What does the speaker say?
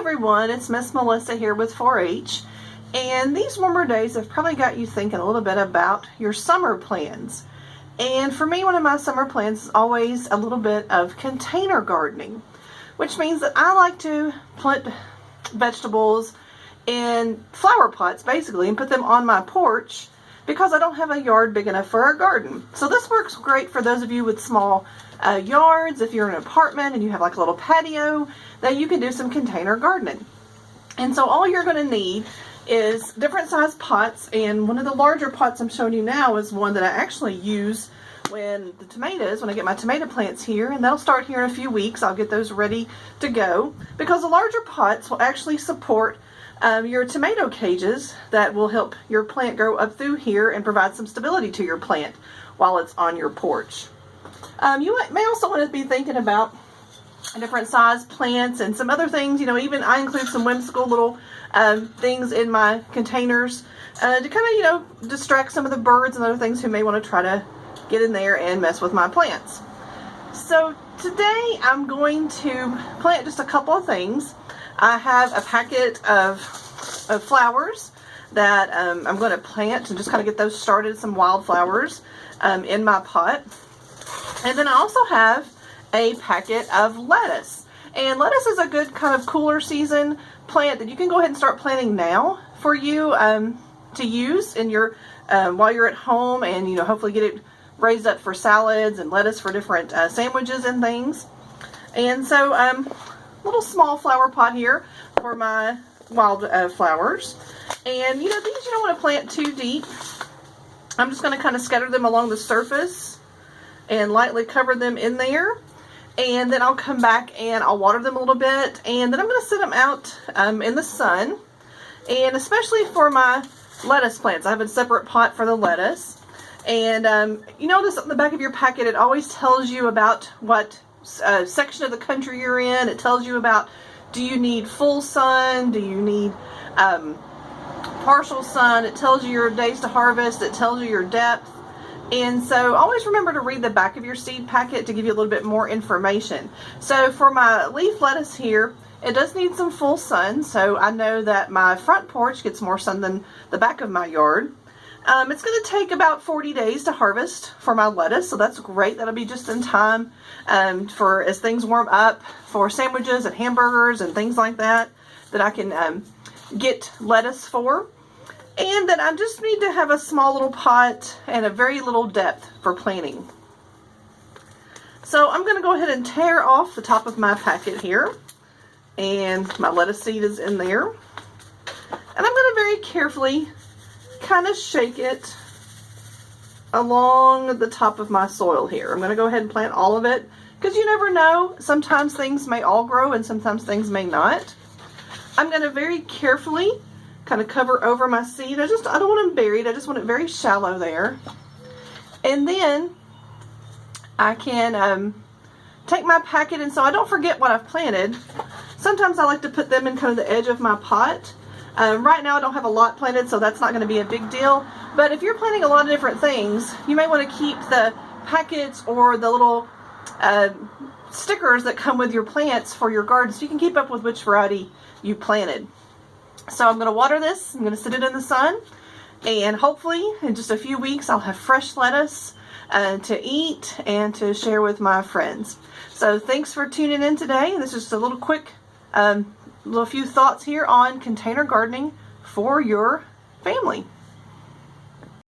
everyone, it's Miss Melissa here with 4-H, and these warmer days have probably got you thinking a little bit about your summer plans. And for me, one of my summer plans is always a little bit of container gardening, which means that I like to plant vegetables in flower pots basically and put them on my porch because I don't have a yard big enough for a garden. So this works great for those of you with small yards. If you're in an apartment and you have like a little patio, then you can do some container gardening. And so all you're going to need is different size pots, and one of the larger pots I'm showing you now is one that I actually use when I get my tomato plants here, and they'll start here in a few weeks. I'll get those ready to go because the larger pots will actually support your tomato cages that will help your plant grow up through here and provide some stability to your plant while it's on your porch. You may also want to be thinking about different size plants and some other things. Even I include some whimsical little things in my containers to kind of, distract some of the birds and other things who may want to try to get in there and mess with my plants. So today I'm going to plant just a couple of things. I have a packet of flowers that I'm going to plant and just kind of get those started, some wildflowers in my pot. And then I also have a packet of lettuce. And lettuce is a good kind of cooler season plant that you can go ahead and start planting now for you to use in your while you're at home, and hopefully get it raised up for salads and lettuce for different sandwiches and things. And so little small flower pot here for my wild flowers. And these you don't want to plant too deep. I'm just going to kind of scatter them along the surface and lightly cover them in there. And then I'll come back and I'll water them a little bit, and then I'm going to set them out in the sun. And especially for my lettuce plants, I have a separate pot for the lettuce. And you notice on the back of your packet, it always tells you about what section of the country you're in. It tells you about, do you need full sun? Do you need partial sun? It tells you your days to harvest. It tells you your depth. And so always remember to read the back of your seed packet to give you a little bit more information. So for my leaf lettuce here, it does need some full sun. So I know that my front porch gets more sun than the back of my yard. It's going to take about 40 days to harvest for my lettuce, so that's great. That'll be just in time for as things warm up for sandwiches and hamburgers and things like that I can get lettuce for. And then I just need to have a small little pot and a very little depth for planting. So I'm going to go ahead and tear off the top of my packet here, and my lettuce seed is in there. And I'm going to very carefully kind of shake it along the top of my soil here. I'm going to go ahead and plant all of it because you never know. Sometimes things may all grow and sometimes things may not. I'm going to very carefully kind of cover over my seed. I don't want them buried. I just want it very shallow there. And then I can take my packet, and so I don't forget what I've planted. Sometimes I like to put them in kind of the edge of my pot. Right now I don't have a lot planted, so that's not going to be a big deal. But if you're planting a lot of different things, you may want to keep the packets or the little stickers that come with your plants for your garden so you can keep up with which variety you planted. So I'm going to water this. I'm going to sit it in the sun, and hopefully in just a few weeks I'll have fresh lettuce to eat and to share with my friends. So thanks for tuning in today. This is just a little quick few thoughts here on container gardening for your family.